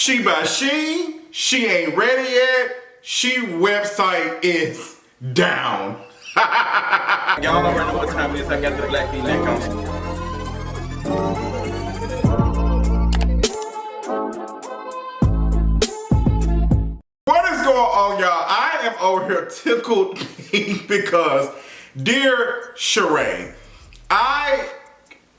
She By Shein, she ain't ready yet. She website is down. Y'all already know what time it is. I got the black V-neck on. What is going on, y'all? I am over here tickled pink because, dear Shereé,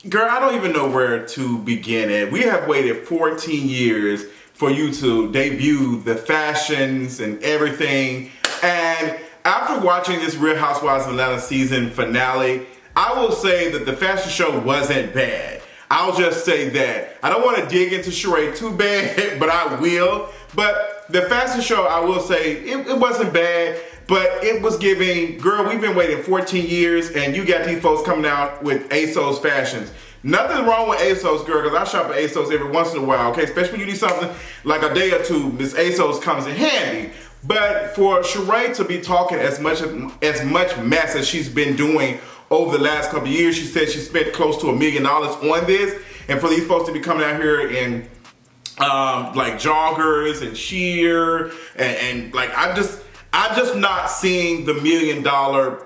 girl, I don't even know where to begin at. We have waited 14 years for you to debut the fashions and everything. And after watching this Real Housewives of Atlanta season finale, I will say that the fashion show wasn't bad. I'll just say that. I don't want to dig into Shereé too bad, but I will. But the fashion show, I will say, it wasn't bad, but it was giving, girl, we've been waiting 14 years and you got these folks coming out with ASOS fashions. Nothing wrong with ASOS, girl, because I shop at ASOS every once in a while, okay? Especially when you need something like a day or two, this ASOS comes in handy. But for Shereé to be talking as much mess as she's been doing over the last couple of years, she said she spent close to $1 million on this, and for these folks to be coming out here in like joggers and sheer and like I'm just not seeing the $1 million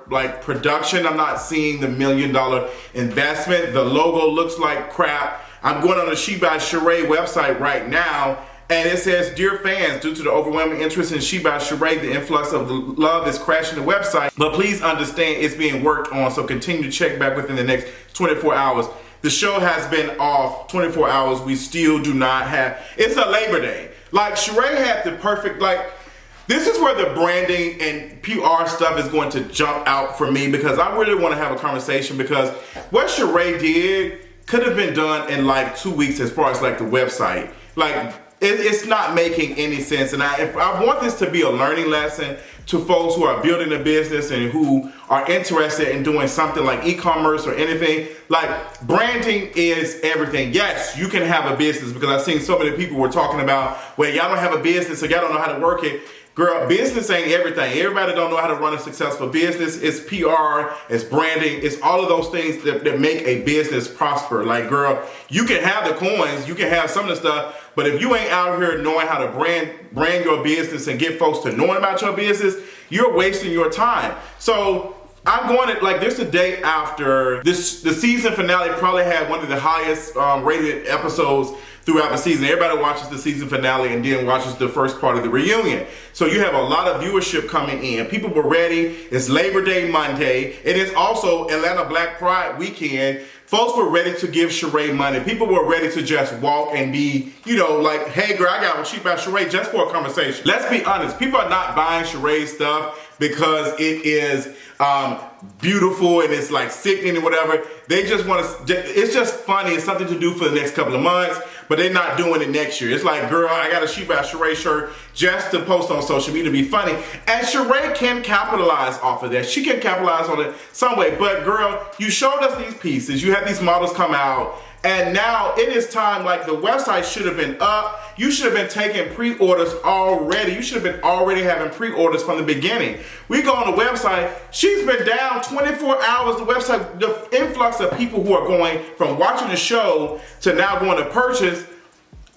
like production. I'm not seeing the $1 million investment. The logo looks like crap. I'm going on the She By Shereé website right now, and it says, "Dear fans, due to the overwhelming interest in She By Shereé, the influx of the love is crashing the website. But please understand it's being worked on, so continue to check back within the next 24 hours. The show has been off 24 hours. We still do not have, it's a Labor Day. Like, Shereé had the perfect, like, this is where the branding and PR stuff is going to jump out for me, because I really want to have a conversation, because what Shereé did could have been done in like 2 weeks as far as like the website. Like, it's not making any sense, and I want this to be a learning lesson to folks who are building a business and who are interested in doing something like e-commerce or anything. Like, branding is everything. Yes, you can have a business, because I've seen so many people were talking about, well, y'all don't have a business, so y'all don't know how to work it. Girl, business ain't everything. Everybody don't know how to run a successful business. It's PR, it's branding, it's all of those things that make a business prosper. Like, girl, you can have the coins, you can have some of the stuff, but if you ain't out here knowing how to brand your business and get folks to knowing about your business, you're wasting your time. So I'm going to, like, there's a day after this, the season finale probably had one of the highest rated episodes throughout the season. Everybody watches the season finale and then watches the first part of the reunion. So you have a lot of viewership coming in. People were ready. It's Labor Day Monday. It is also Atlanta Black Pride weekend. Folks were ready to give Shereé money. People were ready to just walk and be, you know, like, hey girl, I got one She By Shereé just for a conversation. Let's be honest. People are not buying Shereé stuff because it is beautiful and it's like sickening or whatever. They just want to, it's just funny. It's something to do for the next couple of months, but they're not doing it next year. It's like, girl, I got a She By Shereé shirt just to post on social media to be funny. And Shereé can capitalize off of that. She can capitalize on it some way. But girl, you showed us these pieces. You had these models come out. And now it is time, like, the website should have been up. You should have been taking pre-orders already. You should have been already having pre-orders from the beginning. We go on the website, she's been down 24 hours. The website, the influx of people who are going from watching the show to now going to purchase,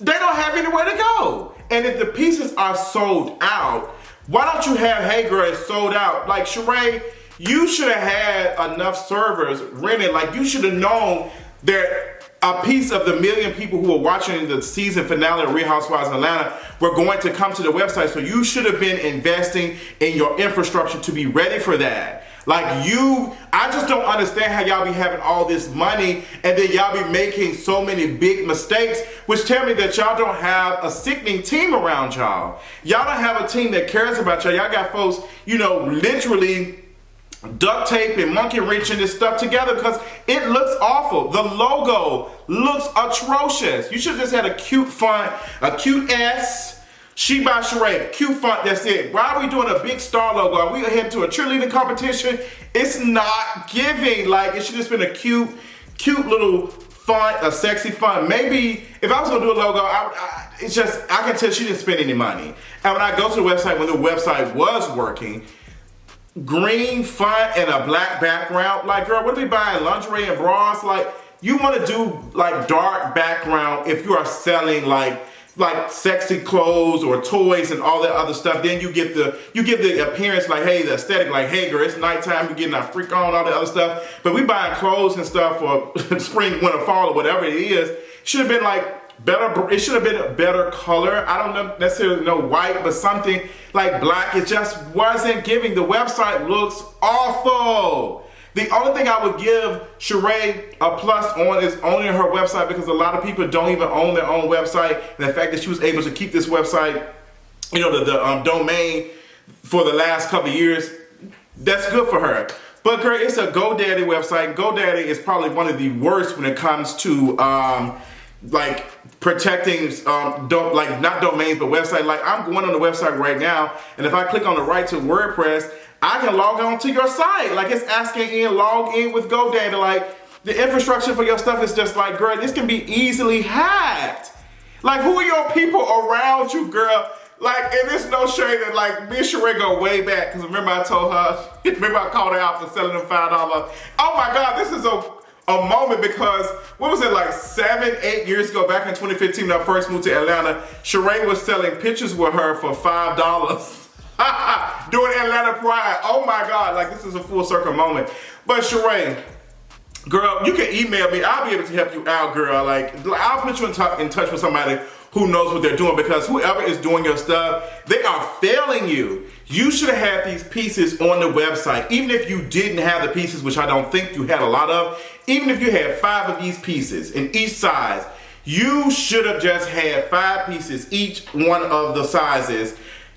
they don't have anywhere to go. And if the pieces are sold out, why don't you have, hey girl, it's sold out. Like, Shereé, you should have had enough servers rented. Like, you should have known that a piece of the million people who are watching the season finale of Real Housewives of Atlanta were going to come to the website. So you should have been investing in your infrastructure to be ready for that. Like, I just don't understand how y'all be having all this money and then y'all be making so many big mistakes, which tell me that y'all don't have a sickening team around y'all. Y'all don't have a team that cares about y'all. Y'all got folks, you know, literally duct tape and monkey wrenching this stuff together because it looks awful. The logo looks atrocious. You should have just had a cute font, a cute S, She By Shereé, cute font, that's it. Why are we doing a big star logo? Are we heading to a cheerleading competition? It's not giving. Like, it should have just been a cute little font, a sexy font. Maybe if I was gonna do a logo, I can tell she didn't spend any money. And when I go to the website, when the website was working, green font and a black background. Like, girl, what are we buying? Lingerie and bras? Like, you want to do like dark background if you are selling like like sexy clothes or toys and all that other stuff. Then you get the appearance like, hey, the aesthetic, like, hey girl, it's nighttime, you're getting our freak on, all that other stuff. But we buying clothes and stuff for spring, winter, fall, or whatever it is. Should have been like better. It should have been a better color. I don't know necessarily know white, but something like black. It just wasn't giving. The website looks awful. The only thing I would give Shereé a plus on is owning her website, because a lot of people don't even own their own website. And the fact that she was able to keep this website, you know, the domain for the last couple of years, that's good for her. But girl, it's a GoDaddy website. GoDaddy is probably one of the worst when it comes to like protecting like not domains but website. Like I'm going on the website right now, and if I click on the right to WordPress, I can log on to your site. Like it's asking log in with GoDaddy. Like the infrastructure for your stuff is just like, girl, this can be easily hacked. Like who are your people around you, girl? Like, and it's no shade that like me and Shereé go way back, because remember I told her, remember I called her out for selling them $5. Oh my God, this is a moment, because what was it, like 7-8 years ago, back in 2015 when I first moved to Atlanta, Shereé was selling pictures with her for $5. During Atlanta Pride. Oh my God, like this is a full circle moment. But Shereé, girl, you can email me. I'll be able to help you out, girl. Like I'll put you in touch with somebody who knows what they're doing, because whoever is doing your stuff, they are failing you. You should have had these pieces on the website. Even if you didn't have the pieces, which I don't think you had a lot of, even if you had 5 of these pieces in each size, you should have just had 5 pieces, each one of the sizes.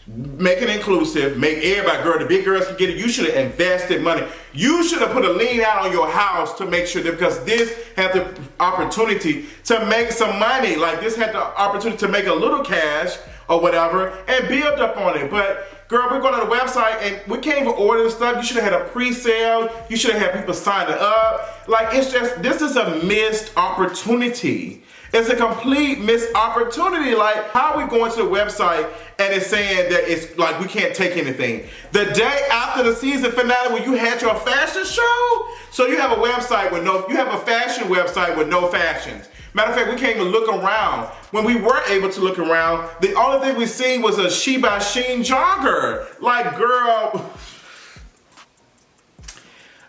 Make it inclusive, make everybody, girl, the big girls can get it. You should have invested money. You should have put a lien out on your house to make sure that, because this had the opportunity to make some money. Like this had the opportunity to make a little cash or whatever and build up on it. But girl, we're going to the website and we can't even order the stuff. You should have had a pre-sale. You should have had people signing up. Like it's just, this is a missed opportunity. It's a complete missed opportunity. Like, how are we going to the website and it's saying that it's like we can't take anything? The day after the season finale when you had your fashion show? So you have a website with you have a fashion website with no fashions. Matter of fact, we can't even look around. When we were able to look around, the only thing we seen was a She By Shein jogger. Like, girl,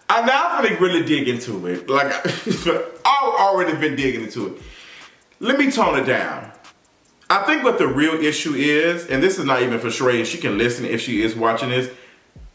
I'm now gonna really dig into it. Like, I've already been digging into it. Let me tone it down. I think what the real issue is, and this is not even for Shereé, and she can listen if she is watching this.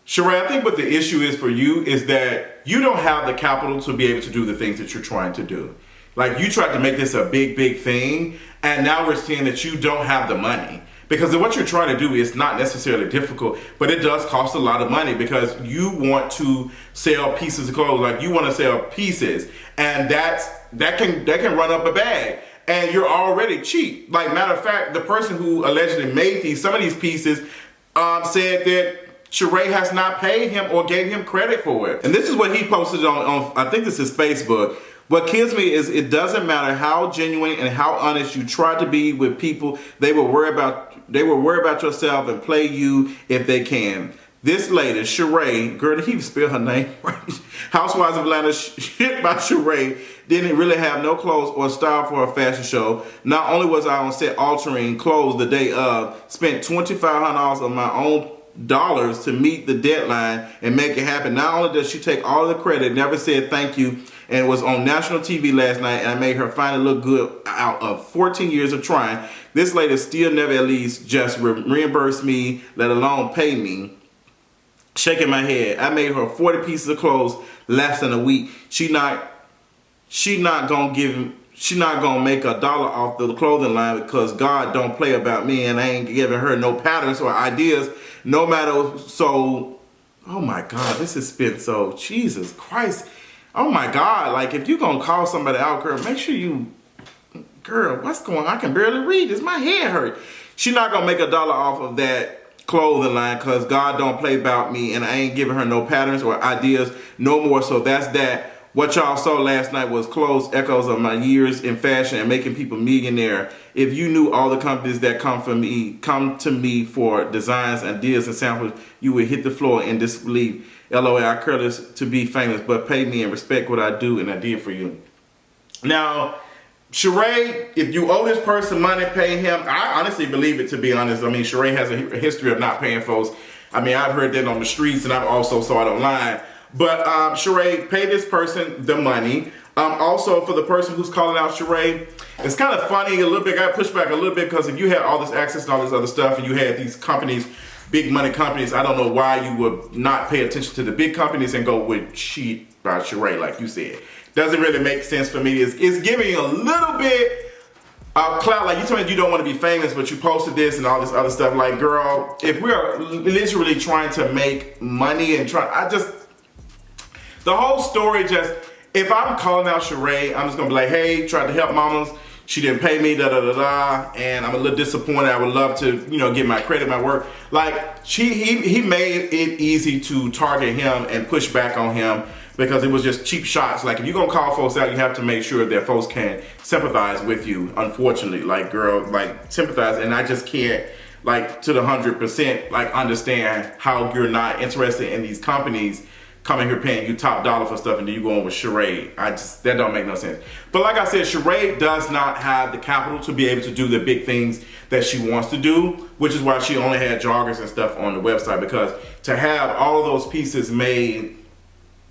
Shereé, I think what the issue is for you is that you don't have the capital to be able to do the things that you're trying to do. Like, you tried to make this a big, big thing, and now we're seeing that you don't have the money. Because what you're trying to do is not necessarily difficult, but it does cost a lot of money, because you want to sell pieces of clothes. Like, you want to sell pieces, and that can run up a bag. And you're already cheap. Like, matter of fact, the person who allegedly made some of these pieces said that Shereé has not paid him or gave him credit for it. And this is what he posted on I think this is Facebook. What kills me is it doesn't matter how genuine and how honest you try to be with people, they will worry about yourself and play you if they can. This lady, Shereé, girl, did he even spell her name right? Housewives of Atlanta, She By Shereé, didn't really have no clothes or style for a fashion show. Not only was I on set altering clothes the day of, spent $2,500 of my own dollars to meet the deadline and make it happen. Not only does she take all the credit, never said thank you, and was on national TV last night, and I made her finally look good out of 14 years of trying. This lady still never at least just reimbursed me, let alone pay me. Shaking my head. I made her 40 pieces of clothes less than a week. She not gonna make $1 off the clothing line, because God don't play about me, and I ain't giving her no patterns or ideas, no matter. So, oh my God, this has been so, Jesus Christ. Oh my God, like if you gonna call somebody out, girl, make sure you, girl, what's going on? I can barely read this, my head hurt. She not gonna make $1 off of that clothing line, because God don't play about me, and I ain't giving her no patterns or ideas no more. So that's that. What y'all saw last night was close echoes of my years in fashion and making people millionaire. If you knew all the companies that come to me for designs, ideas, and samples, you would hit the floor in disbelief. LOL, I curse to be famous, but pay me and respect what I do and I did for you. Now, Shereé, if you owe this person money, pay him. I honestly believe it, to be honest. I mean, Shereé has a history of not paying folks. I mean, I've heard that on the streets, and I've also saw it online. But Shereé, pay this person the money. Also, for the person who's calling out Shereé, it's kind of funny a little bit. I got pushed back a little bit because if you had all this access and all this other stuff, and you had these companies, big money companies, I don't know why you would not pay attention to the big companies and go with She By Shereé, like you said. Doesn't really make sense for me. It's giving you a little bit of clout. Like, you told me you don't want to be famous, but you posted this and all this other stuff. Like, girl, if we are literally trying to make money and the whole story just, if I'm calling out Shereé, I'm just gonna be like, hey, tried to help mamas, she didn't pay me, and I'm a little disappointed. I would love to, get my credit, my work. Like, he made it easy to target him and push back on him because it was just cheap shots. Like, if you're gonna call folks out, you have to make sure that folks can sympathize with you, unfortunately. Like, girl, like, sympathize, and I just can't, like, to the 100%, like, understand how you're not interested in these companies coming here paying you top dollar for stuff, and then you go on with Shereé. That don't make no sense. But like I said, Shereé does not have the capital to be able to do the big things that she wants to do, which is why she only had joggers and stuff on the website, because to have all of those pieces made,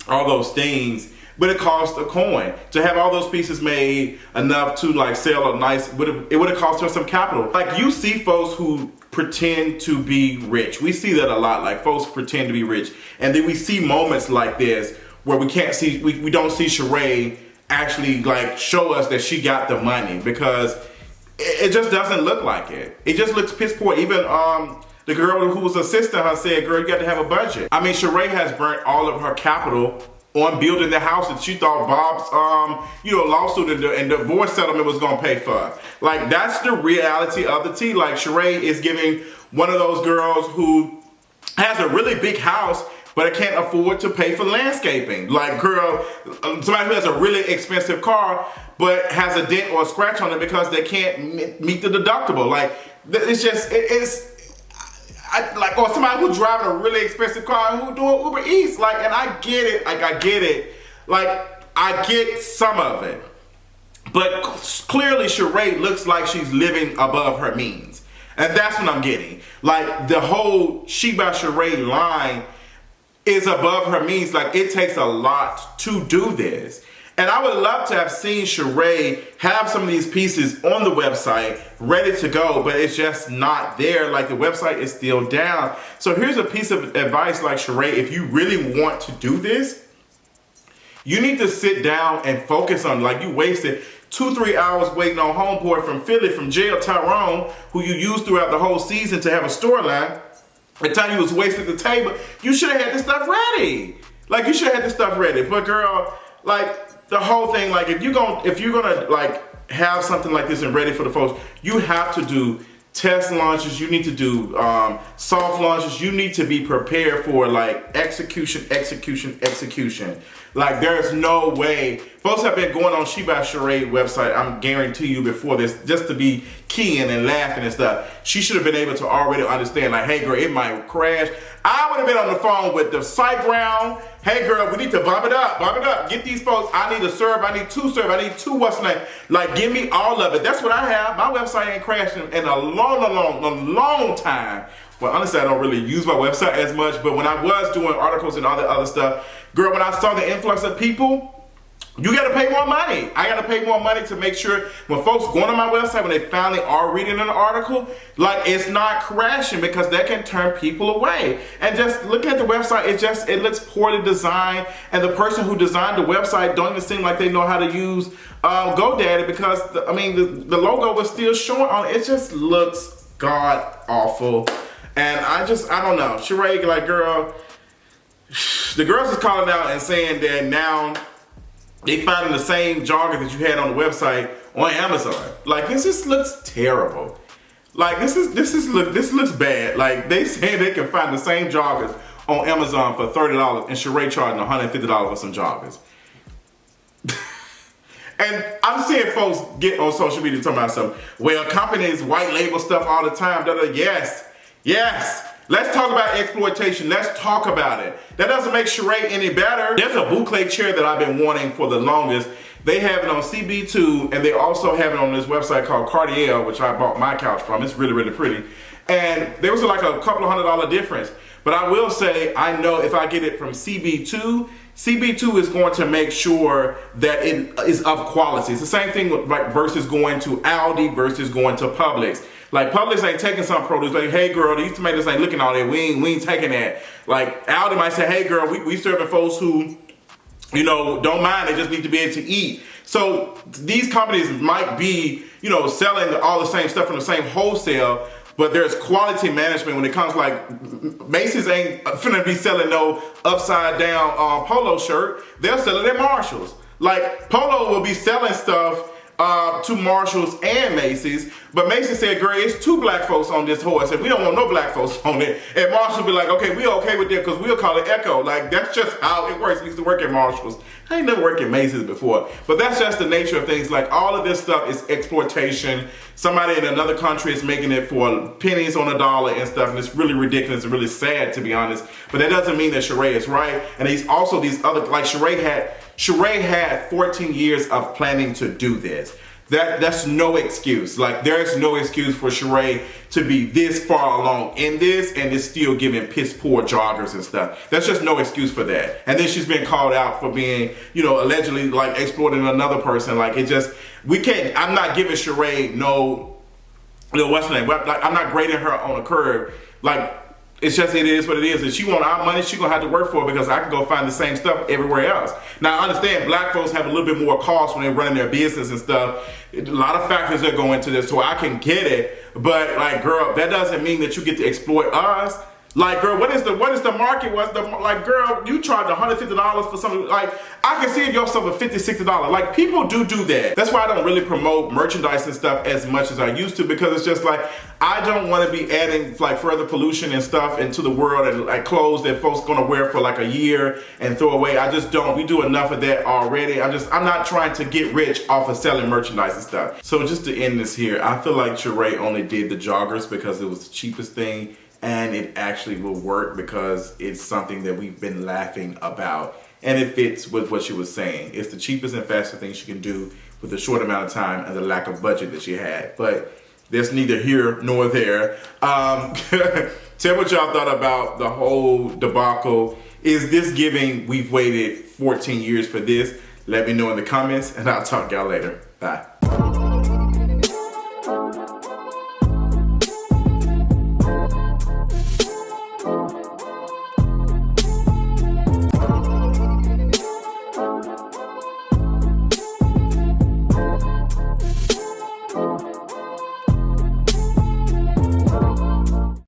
all those things, but it cost a coin. To have all those pieces made enough to like sell a nice, it would have cost her some capital. Like, you see folks who pretend to be rich. We see that a lot. Like, folks pretend to be rich, and then we see moments like this where we can't see, we don't see Shereé actually like show us that she got the money, because it just doesn't look like it. It just looks piss poor. Even the girl who was assisting her said, girl, you got to have a budget. I mean, Shereé has burnt all of her capital on building the house that she thought Bob's lawsuit and divorce settlement was gonna pay for. Like, that's the reality of the tea. Like, Shereé is giving one of those girls who has a really big house but can't afford to pay for landscaping. Like, girl, somebody who has a really expensive car but has a dent or a scratch on it because they can't meet the deductible. Like, it's just, or somebody who's driving a really expensive car and who doing Uber Eats. Like, and I get it. Like, I get it. Like, I get some of it. But clearly Shereé looks like she's living above her means. And that's what I'm getting. Like, the whole She By Shereé line is above her means. Like, it takes a lot to do this. And I would love to have seen Shereé have some of these pieces on the website ready to go, but it's just not there. Like, the website is still down. So here's a piece of advice, like, Shereé, if you really want to do this, you need to sit down and focus on, like, you wasted 2-3 hours waiting on homeboy from Philly, from jail, Tyrone, who you used throughout the whole season to have a storyline. By the time you was wasted at the table, you should have had this stuff ready. Like, you should have had this stuff ready. But girl, like, the whole thing, like, if you're gonna like have something like this and ready for the folks, you have to do test launches. You need to do soft launches. You need to be prepared for like execution. Like, there's no way. Folks have been going on She By Shereé website, I'm guarantee you, before this, just to be keying and laughing and stuff. She should have been able to already understand, like, hey girl, it might crash. I would have been on the phone with the site ground. Hey girl, we need to bump it up. Get these folks, I need a serve, I need two serve, I need two what's name. Like, give me all of it. That's what I have. My website ain't crashing in a long time. Well, honestly, I don't really use my website as much, but when I was doing articles and all that other stuff, girl, when I saw the influx of people, you gotta pay more money. I gotta pay more money to make sure when folks go on my website, when they finally are reading an article, like, it's not crashing, because that can turn people away. And just looking at the website, it looks poorly designed, and the person who designed the website don't even seem like they know how to use GoDaddy, because the logo was still showing on it. It just looks god awful. And I don't know. Shereé, like, girl, the girls is calling out and saying that now they finding the same jogger that you had on the website on Amazon. Like, this just looks terrible. Like, this looks bad. Like, they saying they can find the same joggers on Amazon for $30 and Shereé charging $150 for some joggers. And I'm seeing folks get on social media talking about something. Well, companies white label stuff all the time. Yes. Let's talk about exploitation. Let's talk about it. That doesn't make Shereé any better. There's a boucle chair that I've been wanting for the longest They have it on CB2, and they also have it on this website called Cartier, which I bought my couch from. It's really, really pretty. And there was like a couple of $100 difference. But I will say, I know if I get it from CB2, CB2 is going to make sure that it is of quality. It's the same thing with, like, versus going to Aldi versus going to Publix. Like, Publix ain't taking some produce. Like, hey girl, these tomatoes ain't looking all that. We ain't taking that. Like, Aldi might say, hey girl, we serving folks who, you know, don't mind. They just need to be able to eat. So these companies might be, you know, selling all the same stuff from the same wholesale, but there's quality management when it comes, like, Macy's ain't finna be selling no upside down polo shirt. They'll sell it at Marshall's. Like, Polo will be selling stuff to Marshall's and Macy's, but Macy's said, girl, it's 2 black folks on this horse, and we don't want no black folks on it. And Marshall be like, okay, we okay with that because we'll call it Echo. Like, that's just how it works. I used to work at Marshall's. I ain't never worked at Macy's before, but that's just the nature of things. Like, all of this stuff is exploitation. Somebody in another country is making it for pennies on a dollar and stuff, and it's really ridiculous and really sad, to be honest. But that doesn't mean that Shereé is right. And he's also these other, like, Shereé had 14 years of planning to do this. That's no excuse. Like, there's no excuse for Shereé to be this far along in this and is still giving piss poor joggers and stuff. That's just no excuse for that. And then she's been called out for being, you know, allegedly, like, exploiting another person. Like, it just, we can't, I'm not giving Shereé no, what's her name? Like, I'm not grading her on a curve. Like, it's just, it is what it is. If she want our money, she gonna have to work for it because I can go find the same stuff everywhere else. Now, I understand black folks have a little bit more cost when they're running their business and stuff. A lot of factors that go into this, so I can get it. But, like, girl, that doesn't mean that you get to exploit us. Like, girl, what is the market? Like, girl, you charge $150 for something. Like, I can see if your stuff is $50, $60. Like, people do that. That's why I don't really promote merchandise and stuff as much as I used to, because it's just like, I don't want to be adding, like, further pollution and stuff into the world, and, like, clothes that folks gonna wear for like a year and throw away. I just don't. We do enough of that already. I'm not trying to get rich off of selling merchandise and stuff. So just to end this here, I feel like Shereé only did the joggers because it was the cheapest thing. And it actually will work because it's something that we've been laughing about. And it fits with what she was saying. It's the cheapest and fastest thing she can do with a short amount of time and the lack of budget that she had. But there's neither here nor there. Tell what y'all thought about the whole debacle. Is this giving we've waited 14 years for this? Let me know in the comments, and I'll talk to y'all later. Bye.